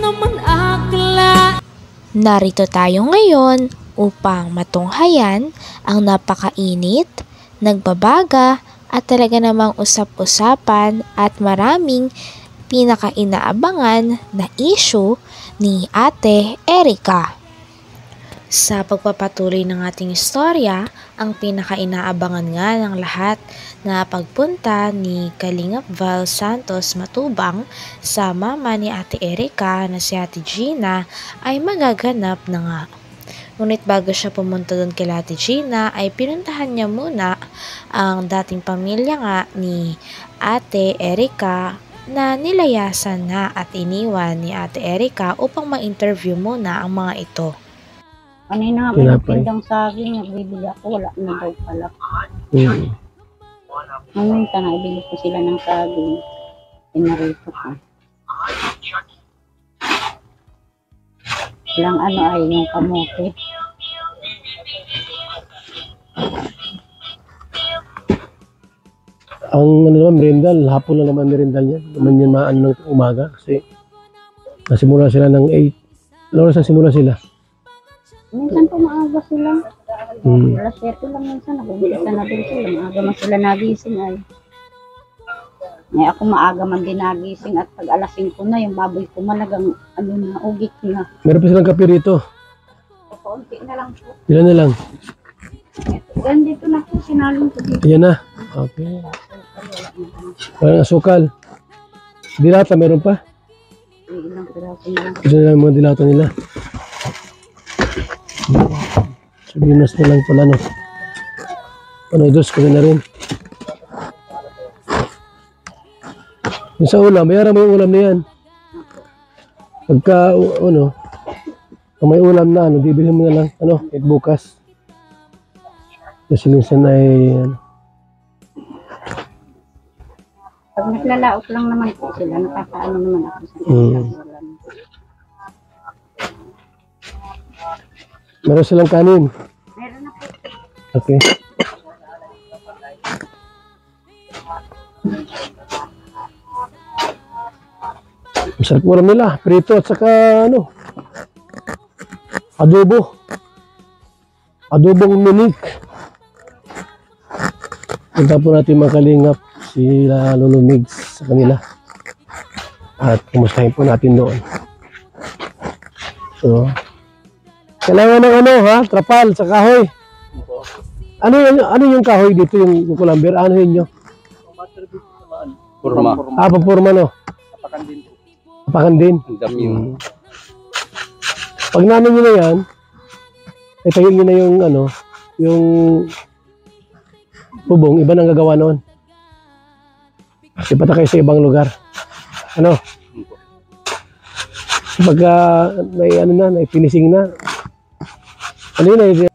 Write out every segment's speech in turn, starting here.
naman akla. Narito tayo ngayon upang matunghayan ang napakainit, nagbabaga at talaga namang usap-usapan at maraming pinaka-inaabangan na issue ni Ate Erica. Sa pagpapatuloy ng ating istorya, ang pinaka-inaabangan nga ng lahat na pagpunta ni Kalingap Val Santos Matubang sa mama ni Ate Erica na si Ate Gina ay magaganap na nga. Ngunit bago siya pumunta doon kay Ate Gina ay pinuntahan niya muna ang dating pamilya nga ni Ate Erica na nilayasan na at iniwan ni Ate Erica upang ma-interview muna ang mga ito. Kanina nga may nagtindang saging, nagbibili ako, wala na daw pala. Maminta na, ibili ko sila ng saging. Pinarito ko. Walang ano ay yung kamote. Ang ano naman, merindal, hapon na naman merindal niya. Naman yan maano ng umaga kasi nasimula sila ng 8. Ano oras nasimula sila? Minsan po maaga sila. Alas 7 lang minsan. Nag-umpisa na din sila. Maaga man sila nagising ay. Ngay ako maaga man din nagising at pag alas 5 na yung baboy ko malagang ano na, ugik na. Meron pa silang kape rito. Kaunti na lang po. Ilan na lang? Dito na po, sinalong ko dito. Ayan na. Okay. Walang asukal. Dilata meron pa? Ilang piraso na lang. Ito na lang mga dilata nila. Sabinas na lang pala, no? Ano, dos ko na rin. Yung sa ulam, mayroon mo yung ulam na yan. Pagka, ano, kung may ulam na, ano, bibili mo na lang, ano, kahit bukas. Kasi minsan ay, ano. Pag naglalaot lang naman po sila, nakakaano naman ako sa ulam. Meron silang kanin. Meron na po. Okay. Masarap ulam nila. Prito at saka ano. Adobo. Adobong minik. Punta po natin makalingap si Lolo Migs sa kanila. At kumustahin po natin doon. So, kailangan ng ano ha, trapal sa kahoy. Ano yung kahoy dito, yung kukulamber? Ano yun nyo? Purma. Papurma no? Apakan din po. Apakan din? Ang dami yun. Pag namin nyo na yan, itayin nyo na yung ano, yung bubong, iba nang gagawa noon. Kasi pata kayo sa ibang lugar. Ano? Pagka may ano na, may finishing na, ano yun?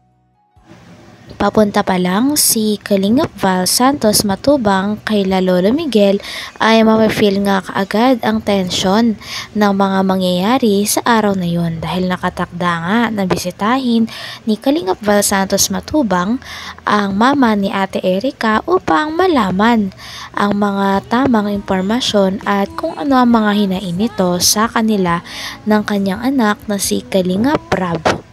Papunta pa lang si Kalingap Val Santos Matubang kay Lolo Miguel ay mapifeel nga kaagad ang tensyon ng mga mangyayari sa araw na yun dahil nakatakda nga na bisitahin ni Kalingap Val Santos Matubang ang mama ni Ate Erica upang malaman ang mga tamang impormasyon at kung ano ang mga hinain nito sa kanila ng kanyang anak na si Kalingap Rab.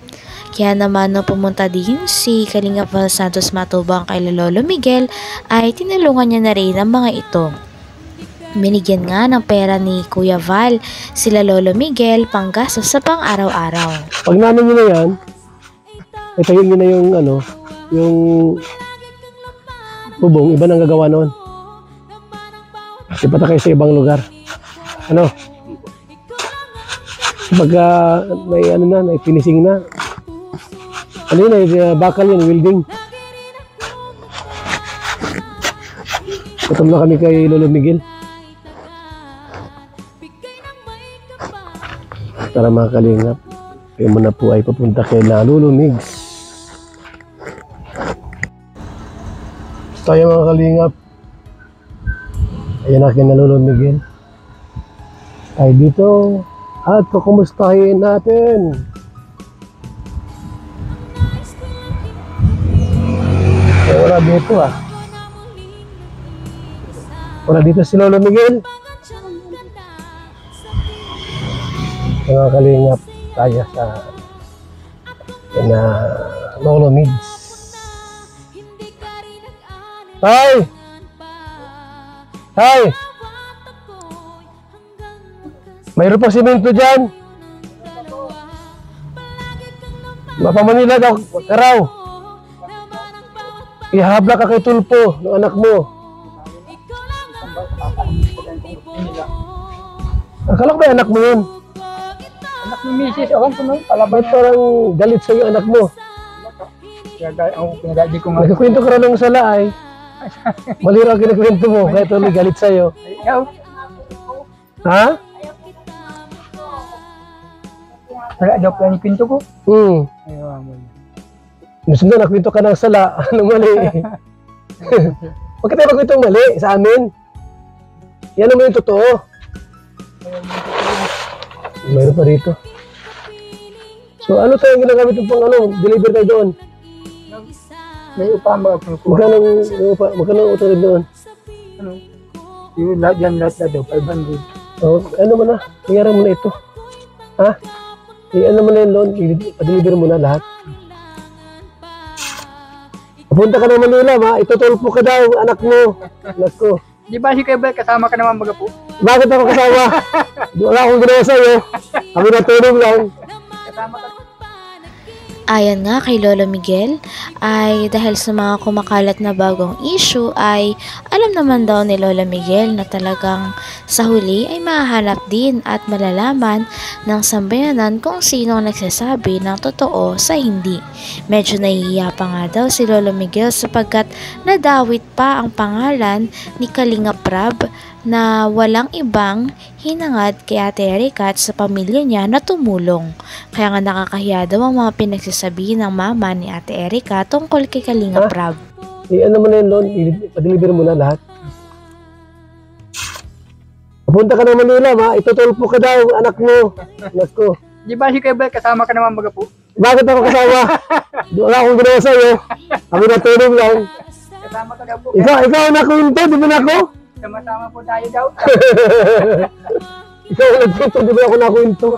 Kaya naman nung pumunta din si Kalingap Val Santos Matubang kay Lolo Miguel ay tinulungan niya na rin ang mga ito. Binigyan nga ng pera ni Kuya Val sila Lolo Miguel panggastos sa pang-araw-araw. Pag namin nyo na yan, itayin nyo na yung ano, yung bubong, iba nang gagawa noon. Kasi pata kayo sa ibang lugar. Ano? Pagka may ano na, may finishing na, ano yun, bakal yun, welding. Gutom na kami kay Lolo Miguel. Para mga kalingap, kayo muna po ay papunta kay Lolo Migs. Tayo mga kalingap. Ayan na kay Lolo Miguel. Ay dito at kukumustahin natin. Wala dito ah. Wala dito si Lolo Miguel. mga kalingap tayo sa Lolo Mids. Hi! Hi! Mayroon pa simento dyan. Mapa Manila daw, karaw. Ihabla ka kay Tulpo, ng anak mo. Akala ko ba anak mo yun? Anak ni Mrs. Awan ko nun, Ba't parang galit sa'yo anak mo? Pinagaji ko nga. Nagkikwento ka rin ng sala ay. Maliro ang kinakwento mo, kaya tuloy galit sa'yo. Ayaw. Ha? Ayaw pala ni pinto ko. Ayaw mo. Gusto na nakwento ka ng sala, anong mali? Huwag ka tayo magkwentong mali sa amin. Yan naman yung totoo. Mayroon pa dito. So ano tayo ginagamit yung pang deliver tayo doon? May upa mga pangkuha. Magkano ang utang doon? Ano? Yung lahat yan, lahat na daw, 500. Oh, ano mo na? Nangyari mo na ito. Ha? Ano mo na yung loan? I-deliver mo na lahat. Punta ka ng Manila, ma. Itutulpo ka daw, anak mo. Anak ko. Di ba si Kebel, kasama ka naman mga po? Bakit ako kasama? Wala akong ginawa sa'yo. Kami natulong lang. Kasama ka. Ayon nga kay Lolo Miguel ay dahil sa mga kumakalat na bagong issue ay alam naman daw ni Lolo Miguel na talagang sa huli ay mahahanap din at malalaman ng sambayanan kung sino ang nagsasabi ng totoo sa hindi. Medyo nahihiya pa nga daw si Lolo Miguel sapagkat nadawit pa ang pangalan ni Kalingap Rab na walang ibang hinangad kay Ate Erica at sa pamilya niya na tumulong. Kaya nga nakakahiya daw ang mga pinagsasabi ng mama ni Ate Erica tungkol kay Kalingap Rab. Ano mo na yung loan? I-deliver mo na lahat. Punta ka ng Manila, ma. Itutulpo ka daw, anak mo. Anak ko. Di ba si Kebel, kasama ka naman mga po? Bakit ako kasama? Wala akong ginawa sa'yo. Kami natulong lang. Kasama ka daw po. Ikaw anak ko yun to, di ba na ako? Sama-sama po tayo daw. Ikaw ang nagkwento, di ba ako nakwento?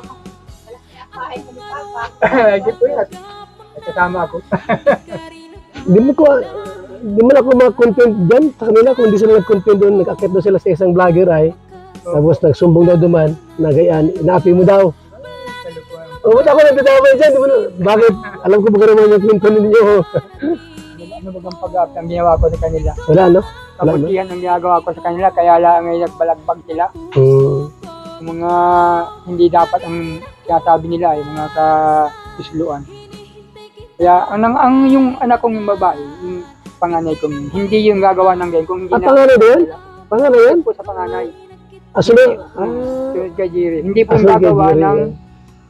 Hindi po yan. Kasama ako. Di mo na ako mag-content dyan sa kanila kung hindi sila nag-content doon, nag-akit doon sila sa isang vlogger ay. Tapos nagsumbong daw duman, nagayaan, inaapi mo daw. O, ba't ako nagdadamay dyan? Di mo na, bakit? Alam ko ba naman yung kwento ninyo? Ano bagang pag-up ang ginawa ko sa kanila? Wala, no? Kabutihan ang ginagawa ko sa kanila, kaya lang ay nagbalagbag sila. Yung mga hindi dapat ang sinasabi nila, yung mga ka-isluan. Kaya yung anak kong yung babae, yung panganay ko, hindi yung gagawa ng ganyan. Kung hindi panganay din? Panganay yan? Po sa panganay. Sunod kay Jerry. Hindi po gagawa ng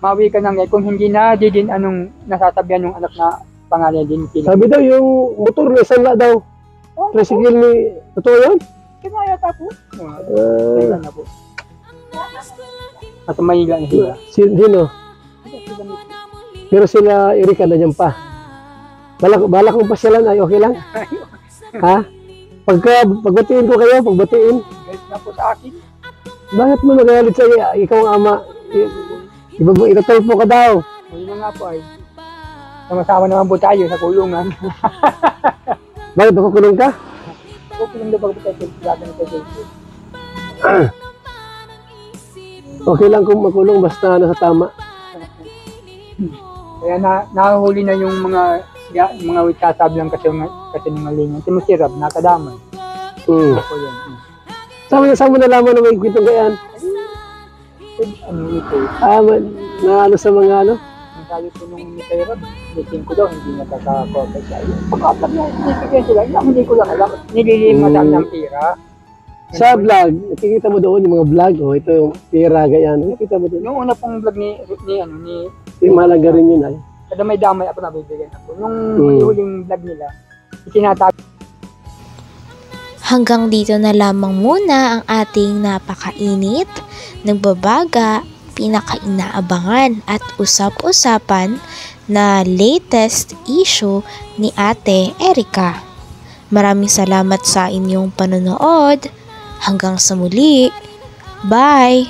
mawi ka ng ganyan. Kung hindi na, di din anong nasasabihan yung anak na panganay din sila. Sabi daw yung motor na sanla daw. Tricycle ni... Totoo yun? Kaya yata po. Kaya na po. At Manila na sila. Sino? Pero sila Erica na dyan pa. Balak kong pasyalan ay okay lang? Ha? Pagbatiin ko kayo, pagbatiin. Guys na po sa akin. Bakit mo magalit sa'yo? Ikaw ang ama. Itatulpo ka daw. Yun na nga po ay. Sama-sama naman po tayo sa kulungan. Bakit nakukulong ka? Kulong daw pag tayo sa atin sa Facebook. Okay lang kung makulong basta nasa tama. Kaya nahuli na yung mga sasabi lang kasi ng malingan. Si Musirab, nakadamay. Ako yan. Saan mo nalaman na may kwentong gayaan? Ano ito? Na ano sa mga ano? Ang sabi ko nung Musirab, meeting ko daw, hindi nakaka-contact siya. Pagkakapag na, hindi sila. Hindi ko lang alam. Nililimatan ng pira. Sa vlog, nakikita mo doon yung mga vlog. Oh, ito yung pira gayaan. Nakikita mo doon. Nung una pong vlog ni yung mahalaga rin yun ay. Kada may damay ako nabibigyan ako. Nung huling vlog nila, itinatabi. Hanggang dito na lamang muna ang ating napakainit, nagbabaga, pinakainaabangan at usap-usapan na latest issue ni Ate Erica. Maraming salamat sa inyong panonood. Hanggang sa muli. Bye!